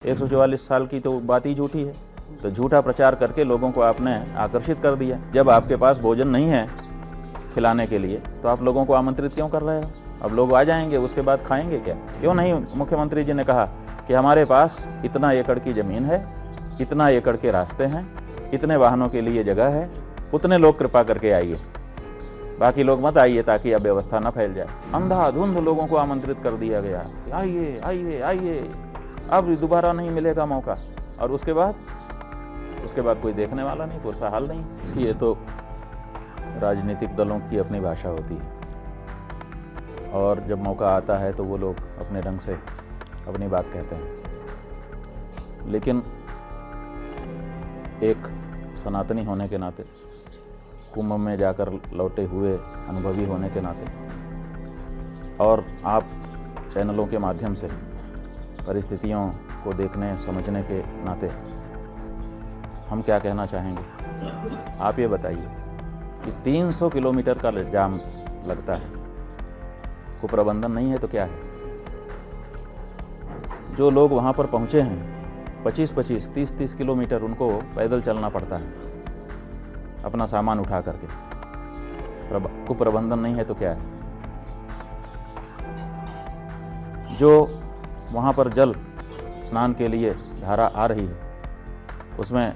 144 साल की तो बात ही झूठी है। तो झूठा प्रचार करके लोगों को आपने आकर्षित कर दिया। जब आपके पास भोजन नहीं है खिलाने के लिए तो आप लोगों को आमंत्रित क्यों कर रहे हो? अब लोग आ जाएंगे, उसके बाद खाएंगे क्या? क्यों नहीं मुख्यमंत्री जी ने कहा कि हमारे पास इतना एकड़ की ज़मीन है, इतना एकड़ के रास्ते हैं, इतने वाहनों के लिए जगह है, उतने लोग कृपा करके आइए, बाकी लोग मत आइए ताकि अब व्यवस्था न फैल जाए। अंधाधुंध लोगों को आमंत्रित कर दिया गया, आइए आइए आइए, अब दोबारा नहीं मिलेगा मौका। और उसके बाद कोई देखने वाला नहीं, पुरसा हाल नहीं। कि ये तो राजनीतिक दलों की अपनी भाषा होती है और जब मौका आता है तो वो लोग अपने ढंग से अपनी बात कहते हैं। लेकिन एक सनातनी होने के नाते, कुंभ में जाकर लौटे हुए अनुभवी होने के नाते और आप चैनलों के माध्यम से परिस्थितियों को देखने समझने के नाते हम क्या कहना चाहेंगे? आप ये बताइए कि 300 किलोमीटर का जाम लगता है, कुप्रबंधन नहीं है तो क्या है? जो लोग वहाँ पर पहुँचे हैं 25-25, 30-30 किलोमीटर उनको पैदल चलना पड़ता है अपना सामान उठा करके। कुप्रबंधन नहीं है तो क्या है? जो वहाँ पर जल स्नान के लिए धारा आ रही है उसमें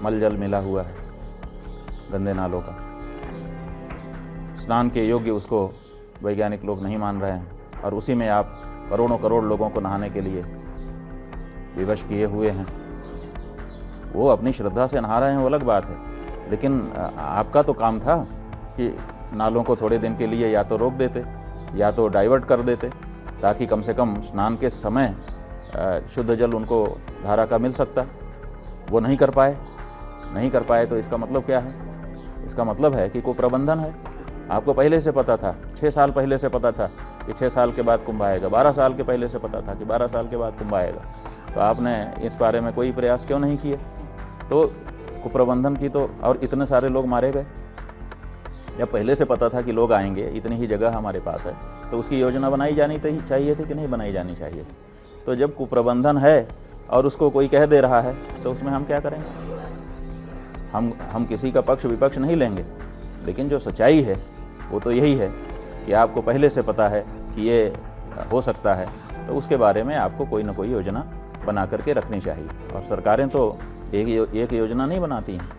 मल जल मिला हुआ है, गंदे नालों का, स्नान के योग्य उसको वैज्ञानिक लोग नहीं मान रहे हैं और उसी में आप करोड़ों करोड़ लोगों को नहाने के लिए विवश किए हुए हैं। वो अपनी श्रद्धा से नहा रहे हैं, वो अलग बात है, लेकिन आपका तो काम था कि नालों को थोड़े दिन के लिए या तो रोक देते या तो डाइवर्ट कर देते ताकि कम से कम स्नान के समय शुद्ध जल उनको धारा का मिल सकता। वो नहीं कर पाए तो इसका मतलब क्या है? इसका मतलब है कि कुप्रबंधन है। आपको पहले से पता था, 6 साल पहले से पता था कि 6 साल के बाद कुंभ आएगा, 12 साल के पहले से पता था कि 12 साल के बाद कुंभ आएगा, तो आपने इस बारे में कोई प्रयास क्यों नहीं किए? तो कुप्रबंधन की तो, और इतने सारे लोग मारे गए। जब पहले से पता था कि लोग आएंगे, इतनी ही जगह हमारे पास है, तो उसकी योजना बनाई जानी चाहिए थी कि नहीं बनाई जानी चाहिए थी? तो जब कुप्रबंधन है और उसको कोई कह दे रहा है तो उसमें हम क्या करेंगे? हम किसी का पक्ष विपक्ष नहीं लेंगे, लेकिन जो सच्चाई है वो तो यही है कि आपको पहले से पता है कि ये हो सकता है, तो उसके बारे में आपको कोई ना कोई योजना बना करके रखनी चाहिए। और सरकारें तो एक योजना नहीं बनाती हैं,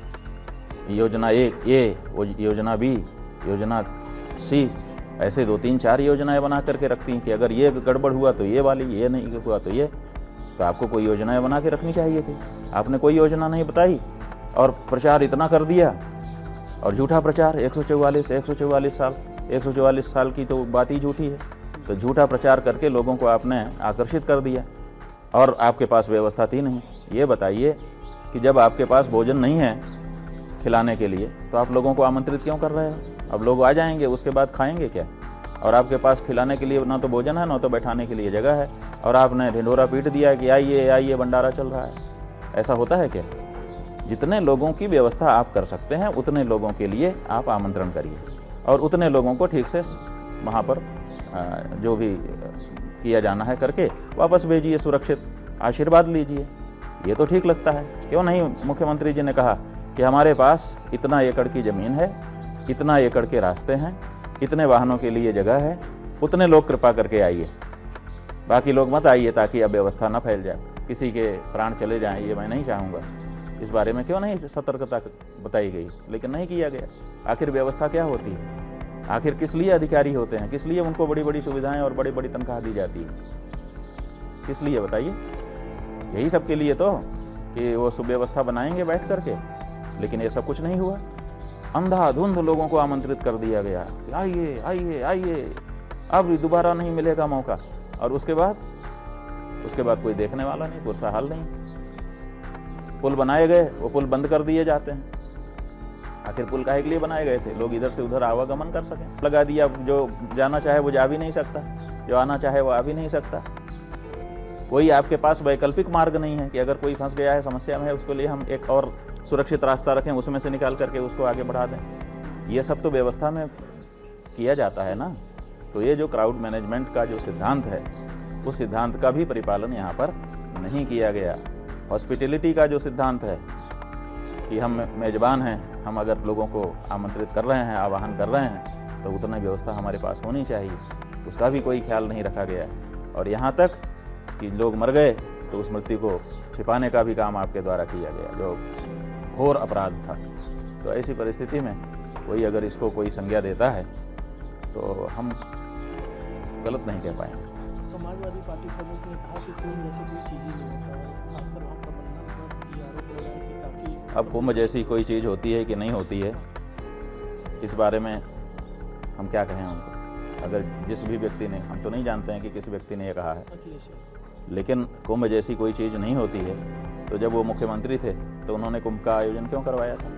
योजना ए, योजना बी, योजना सी, ऐसे 2-3-4 योजनाएं बना करके रखती हैं कि अगर ये गड़बड़ हुआ तो ये वाली, ये नहीं हुआ तो ये। तो आपको कोई योजनाएं बना के रखनी चाहिए थी। आपने कोई योजना नहीं बताई और प्रचार इतना कर दिया, और झूठा प्रचार। 144 साल की तो बात ही झूठी है। तो झूठा प्रचार करके लोगों को आपने आकर्षित कर दिया और आपके पास व्यवस्था थी नहीं। ये बताइए कि जब आपके पास भोजन नहीं है खिलाने के लिए तो आप लोगों को आमंत्रित क्यों कर रहे हो? अब लोग आ जाएंगे, उसके बाद खाएंगे क्या? और आपके पास खिलाने के लिए ना तो भोजन है, ना तो बैठाने के लिए जगह है, और आपने ढिंढोरा पीट दिया कि आइए आइए भंडारा चल रहा है। ऐसा होता है क्या? जितने लोगों की व्यवस्था आप कर सकते हैं उतने लोगों के लिए आप आमंत्रण करिए और उतने लोगों को ठीक से वहाँ पर जो भी किया जाना है करके वापस भेजिए, सुरक्षित आशीर्वाद लीजिए। ये तो ठीक लगता है। क्यों नहीं मुख्यमंत्री जी ने कहा कि हमारे पास इतना एकड़ की ज़मीन है, इतना एकड़ के रास्ते हैं, इतने वाहनों के लिए जगह है, उतने लोग कृपा करके आइए, बाकी लोग मत आइए ताकि अब व्यवस्था न फैल जाए, किसी के प्राण चले जाएं, ये मैं नहीं चाहूँगा। इस बारे में क्यों नहीं सतर्कता बताई गई? लेकिन नहीं किया गया। आखिर व्यवस्था क्या होती है? आखिर किस लिए अधिकारी होते हैं? किस लिए उनको बड़ी बड़ी सुविधाएं और बड़ी बड़ी तनख्वाह दी जाती है? किस लिए बताइए? यही सब के लिए तो कि वो सुव्यवस्था बनाएंगे बैठ करके, लेकिन ये सब कुछ नहीं हुआ। अंधाधुंध लोगों को आमंत्रित कर दिया गया, आइए आइए आइए, अब दोबारा नहीं मिलेगा मौका। और उसके बाद कोई देखने वाला नहीं, पुरसा हाल नहीं। पुल बनाए गए, वो पुल बंद कर दिए जाते हैं। आखिर पुल काहे के लिए बनाए गए थे? लोग इधर से उधर आवागमन कर सकें। लगा दिया, जो जाना चाहे वो जा भी नहीं सकता, जो आना चाहे वो आ भी नहीं सकता। कोई आपके पास वैकल्पिक मार्ग नहीं है कि अगर कोई फंस गया है, समस्या में है, उसके लिए हम एक और सुरक्षित रास्ता रखें, उसमें से निकाल करके उसको आगे बढ़ा दें। ये सब तो व्यवस्था में किया जाता है ना। तो ये जो क्राउड मैनेजमेंट का जो सिद्धांत है, उस सिद्धांत का भी परिपालन यहाँ पर नहीं किया गया। हॉस्पिटैलिटी का जो सिद्धांत है कि हम मेज़बान हैं, हम अगर लोगों को आमंत्रित कर रहे हैं, आवाहन कर रहे हैं, तो उतनी व्यवस्था हमारे पास होनी चाहिए, उसका भी कोई ख्याल नहीं रखा गया। और यहाँ तक कि लोग मर गए तो उस मृत्यु को छिपाने का भी काम आपके द्वारा किया गया, जो घोर अपराध था। तो ऐसी परिस्थिति में कोई अगर इसको कोई संज्ञा देता है तो हम गलत नहीं कह पाएंगे। समाजवादी पार्टी प्रमुख ने कहा कि कुंभ जैसी कोई चीज़ ही नहीं होता है, खासकर वहाँ प्रबंधन पर ये आरोप लगा है कि काफ़ी। अब कुंभ जैसी कोई चीज़ होती है कि नहीं होती है, इस बारे में हम क्या कहें उनको। अगर जिस भी व्यक्ति ने, हम तो नहीं जानते हैं कि किस व्यक्ति ने ये कहा है, लेकिन कुंभ जैसी कोई चीज़ नहीं होती है तो जब वो मुख्यमंत्री थे तो उन्होंने कुंभ का आयोजन क्यों करवाया था?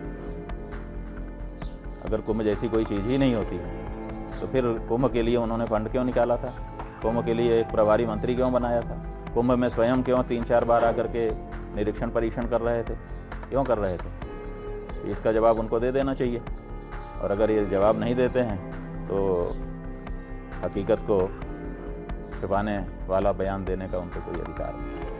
अगर कुंभ जैसी कोई चीज़ ही नहीं होती है तो फिर कुंभ के लिए उन्होंने फंड क्यों निकाला था? कुंभ के लिए एक प्रभारी मंत्री क्यों बनाया था? कुंभ में स्वयं क्यों 3-4 बार आकर के निरीक्षण परीक्षण कर रहे थे? क्यों कर रहे थे? इसका जवाब उनको दे देना चाहिए। और अगर ये जवाब नहीं देते हैं तो हकीकत को छिपाने वाला बयान देने का उनको कोई अधिकार नहीं।